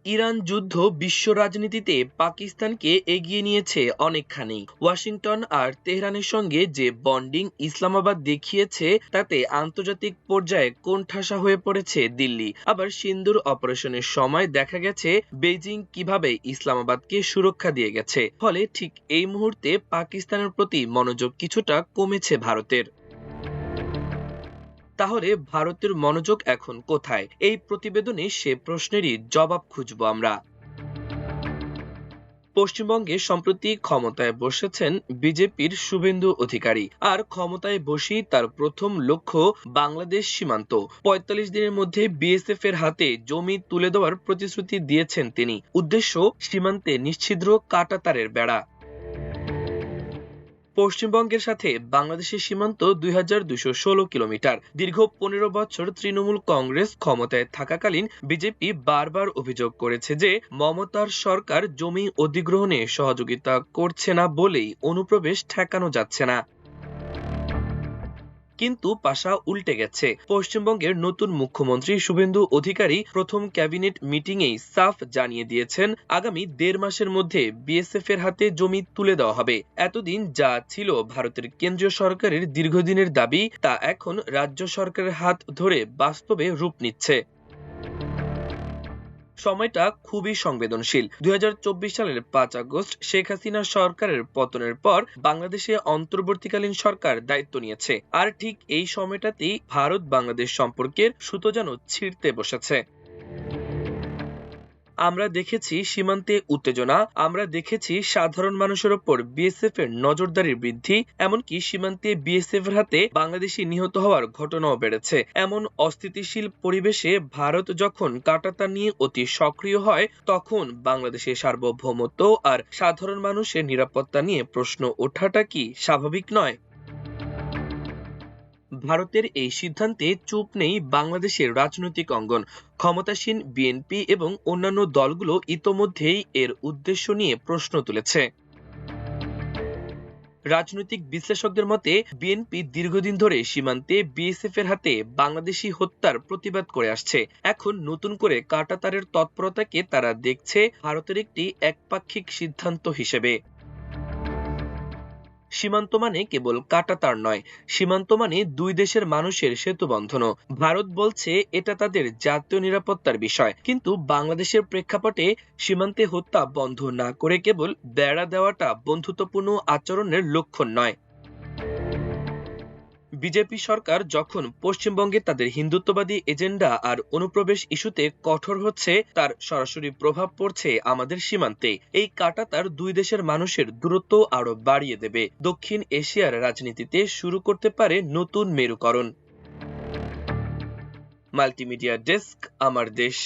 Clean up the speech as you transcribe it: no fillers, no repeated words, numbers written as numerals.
Iran যুদ্ধ বিশ্ব রাজনীতিতে পাকিস্তানকে এগিয়ে নিয়েছে অনেকখানি। ওয়াশিংটন আর তেহরানের সঙ্গে যে বন্ডিং ইসলামাবাদ দেখিয়েছে তাতে আন্তর্জাতিক পর্যায়ে কোণঠাসা হয়ে পড়েছে দিল্লি। আবার সিন্দুর অপারেশনের সময় দেখা গেছে বেইজিং কিভাবে ইসলামাবাদকে সুরক্ষা দিয়ে গেছে। ফলে ঠিক এই মুহূর্তে পাকিস্তানের প্রতি মনোযোগ কিছুটা কমেছে ভারতের। তাহলে ভারতের মনোযোগ এখন কোথায়? এই প্রতিবেদনে সে প্রশ্নেরই জবাব খুঁজব আমরা। পশ্চিমবঙ্গে সম্প্রতি ক্ষমতায় বসেছেন বিজেপির শুভেন্দু অধিকারী। আর ক্ষমতায় বসেই তার প্রথম লক্ষ্য বাংলাদেশ সীমান্ত। ৪৫ দিনের মধ্যে বিএসএফ এর হাতে জমি তুলে দেওয়ার প্রতিশ্রুতি দিয়েছেন তিনি। উদ্দেশ্য সীমান্তে নিশ্ছিদ্র কাঁটাতারের বেড়া। পশ্চিমবঙ্গের সাথে বাংলাদেশের সীমান্ত ২,২১৬ কিলোমিটার। দীর্ঘ ১৫ বছর তৃণমূল কংগ্রেস ক্ষমতায় থাকাকালীন বিজেপি বারবার অভিযোগ করেছে যে মমতার সরকার জমি অধিগ্রহণে সহযোগিতা করছে না বলেই অনুপ্রবেশ ঠেকানো যাচ্ছে না। কিন্তু পাশা উল্টে গেছে। পশ্চিমবঙ্গের নতুন মুখ্যমন্ত্রী শুভেন্দু অধিকারী প্রথম ক্যাবিনেট মিটিংয়েই সাফ জানিয়ে দিয়েছেন আগামী ১.৫ মাসের মধ্যে বিএসএফ এর হাতে জমি তুলে দেওয়া হবে। এতদিন যা ছিল ভারতের কেন্দ্রীয় সরকারের দীর্ঘদিনের দাবি তা এখন রাজ্য সরকারের হাত ধরে বাস্তবে রূপ নিচ্ছে। সময়টা খুবই সংবেদনশীল। ২০২৪ সালের ৫ আগস্ট শেখ হাসিনা সরকারের পতনের পর বাংলাদেশে অন্তর্বর্তীকালীন সরকার দায়িত্ব নিয়েছে। আর ঠিক এই সময়টাতেই ভারত বাংলাদেশ সম্পর্কের সুতো যেন ছিঁড়তে বসেছে। আমরা দেখেছি সীমান্তে উত্তেজনা, আমরা দেখেছি সাধারণ মানুষের ওপর বিএসএফ এর নজরদারির বৃদ্ধি, এমনকি সীমান্তে বিএসএফ এর হাতে বাংলাদেশি নিহত হওয়ার ঘটনাও বেড়েছে। এমন অস্থিতিশীল পরিবেশে ভারত যখন কাঁটাতার নিয়ে অতি সক্রিয় হয় তখন বাংলাদেশের সার্বভৌমত্ব আর সাধারণ মানুষের নিরাপত্তা নিয়ে প্রশ্ন ওঠাটা কি স্বাভাবিক নয়? ভারতের এই সিদ্ধান্তে চুপ নেই বাংলাদেশের রাজনৈতিক অঙ্গন। ক্ষমতাসীন বিএনপি এবং অন্যান্য দলগুলো ইতোমধ্যেই এর উদ্দেশ্য নিয়ে প্রশ্ন তুলেছে। রাজনৈতিক বিশ্লেষকদের মতে বিএনপি দীর্ঘদিন ধরে সীমান্তে বিএসএফ এর হাতে বাংলাদেশি হত্যার প্রতিবাদ করে আসছে। এখন নতুন করে কাঁটাতারের তৎপরতাকে তারা দেখছে ভারতের একটি একপাক্ষিক সিদ্ধান্ত হিসেবে। সীমান্ত মানে কেবল কাঁটাতার নয়, সীমান্ত মানে দুই দেশের মানুষের সেতুবন্ধনও। ভারত বলছে এটা তাদের জাতীয় নিরাপত্তার বিষয়, কিন্তু বাংলাদেশের প্রেক্ষাপটে সীমান্তে হত্যা বন্ধ না করে কেবল বেড়া দেওয়াটা বন্ধুত্বপূর্ণ আচরণের লক্ষণ নয়। বিজেপি সরকার যখন পশ্চিমবঙ্গে তাদের হিন্দুত্ববাদী এজেন্ডা আর অনুপ্রবেশ ইস্যুতে কঠোর হচ্ছে তার সরাসরি প্রভাব পড়ছে আমাদের সীমান্তে। এই কাঁটাতার দুই দেশের মানুষের দূরত্ব আরো বাড়িয়ে দেবে। দক্ষিণ এশিয়ার রাজনীতিতে শুরু করতে পারে নতুন মেরুকরণ। মাল্টিমিডিয়া ডেস্ক, আমার দেশ।